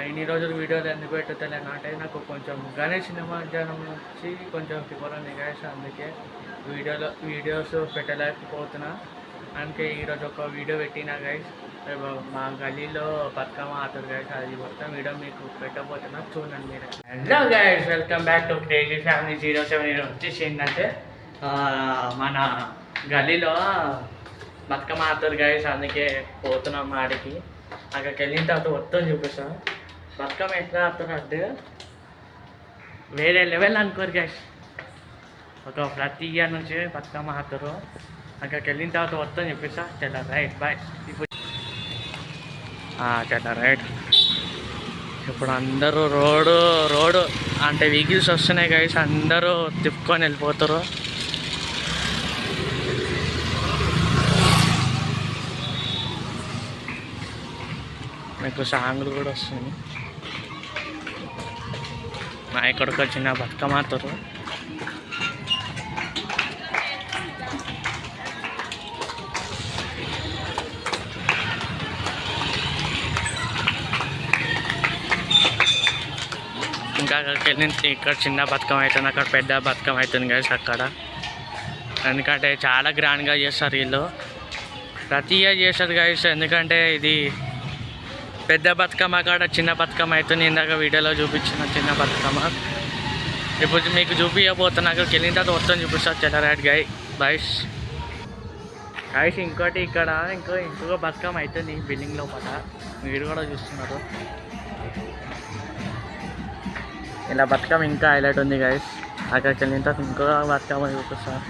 ఇన్ని రోజులు వీడియోలు ఎందుకు పెట్టలేను అంటే నాకు కొంచెం గణేష్ నిమజ్జనం నుంచి కొంచెం ఫీవర్ ఉంది గైస్, అందుకే వీడియోస్ పెట్టలేకపోతున్నా. అందుకే ఈరోజు ఒక వీడియో పెట్టినా గైస్. మా గల్లీలో బతుకమ్మ ఆడుతారు గైస్, అది మొత్తం వీడియో మీకు పెట్టబోతున్నా, చూడండి మీరు. Hello guys, welcome back to crazy family 07. వచ్చేసి ఏంటంటే మన గల్లీలో బతుకమ్మ ఆడుతారు గైస్, అందుకే పోతున్నాం ఆడికి. అక్కడికి వెళ్ళిన తర్వాత మొత్తం చూపిస్తాను బతుకమ్మ ఎట్లా ఆడుతారు అంటే వేరే లెవెల్ అనుకోరు గైస్. ఒక ప్రతి ఇయర్ నుంచి బతుకమ్మ ఆడుతారు. అక్కడికి వెళ్ళిన తర్వాత మొత్తం చూపిస్తా. చాలా రైట్ బాయ్. ఇప్పుడు చాలా రైట్. ఇప్పుడు అందరూ రోడ్డు అంటే వెహికల్స్ వస్తున్నాయి గైస్, అందరూ తిప్పుకొని వెళ్ళిపోతారు. మీకు సాంగ్లు కూడా వస్తుంది. మా ఇక్కడికి వచ్చిన బతుకమ్మ ఆడుతారు. ఇంకా అక్కడికి వెళ్ళి ఇక్కడ చిన్న బతుకమ్మ అవుతుంది, అక్కడ పెద్ద బతుకమ్మ అవుతుంది గైస్ అక్కడ. ఎందుకంటే చాలా గ్రాండ్గా చేస్తారు వీళ్ళు, ప్రతి ఇయర్ చేస్తారు గైస్. ఎందుకంటే ఇది పెద్ద బతుకమ్మ కాడ చిన్న బతుకమ్మ అవుతుంది. ఇందాక వీడియోలో చూపించిన చిన్న బతుకమ్మ ఇప్పుడు మీకు చూపించబోతున్నా. అక్కడికి వెళ్ళిన తర్వాత మొత్తం చూపిస్తారు. చాలా రైట్ బాయ్స్. ఇంకోటి ఇక్కడ ఇంకొక బతుకమ్మ అవుతుంది బిల్డింగ్ లోపల, మీరు కూడా చూస్తున్నారు. ఇలా బతుకమ్మ ఇంకా హైలైట్ ఉంది గైస్. అక్కడికి వెళ్ళిన తర్వాత ఇంకొక బతుకమ్మ చూపిస్తారు.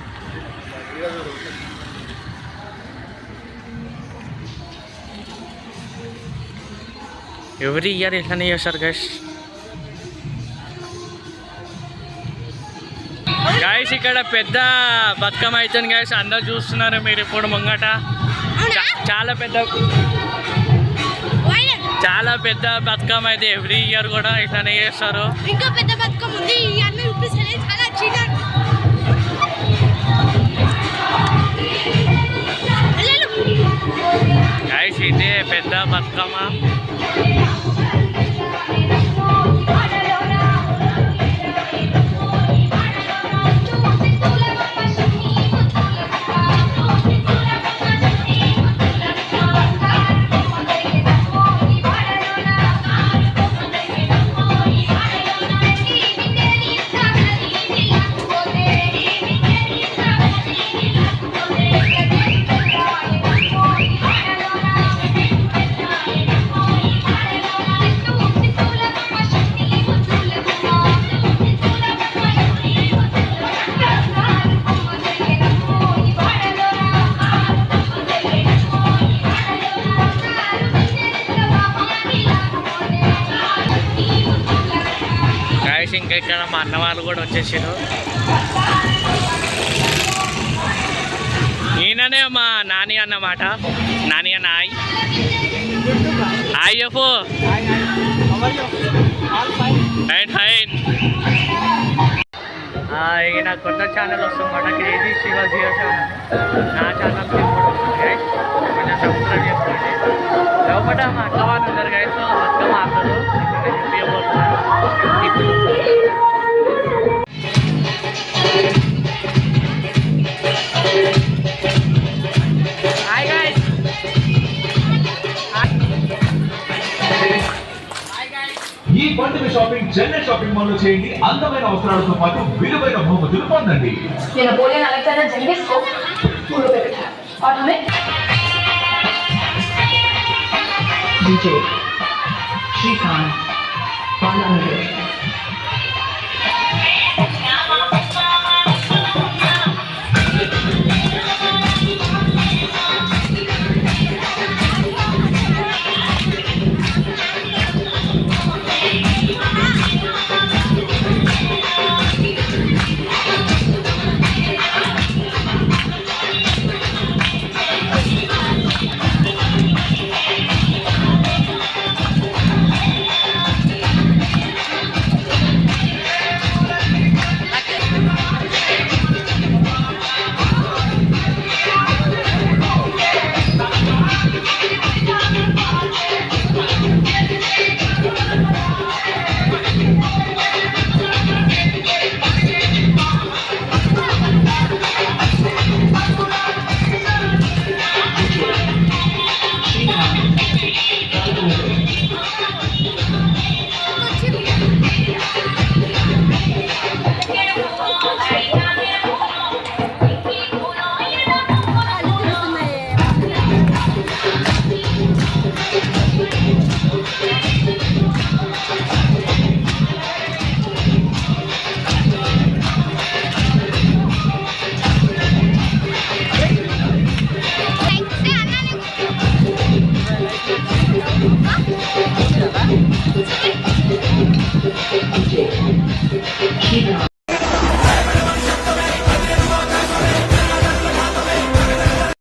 ఎవ్రీ ఇయర్ ఇట్లానే చేస్తారు గైస్. ఇక్కడ పెద్ద బతుకమ్మ అవుతుంది గైస్, అందరు చూస్తున్నారు మీరు ఇప్పుడు ముంగట. చాలా పెద్ద బతుకమ్మ అయితే ఎవ్రీ ఇయర్ కూడా ఇట్లానే చేస్తారు. గైస్ ఇదే పెద్ద బతుకమ్మ. ఇంకా ఇక్కడ మా అన్న వాళ్ళు కూడా వచ్చేసారు. ఈయననే మా నాని అన్నమాట. నాని అన్న హాయ్ చెప్పు. ఫైన్. ఈయన కొత్త ఛానల్ వస్తుందన్నమాట, క్రేజీ శివ 07. నా ఛానల్ కొంచెం సబ్స్క్రైబ్ చేసుకోండి. లోపల మా అక్క వాళ్ళు ఉన్నారు గైస్, బతుకమ్మ ఆడతారు. ఈ పండుగ షాపింగ్ చెన్నై షాపింగ్ మాల్ లో చేయండి. అందమైన అవసరాలతో పాటు విలువైన బహుమతులు పొందండి. नेपोलियन अलेक्जेंडर जेंगिस को फूलों पे बिठाया और हमें डीजे श्रीकांत बालानगर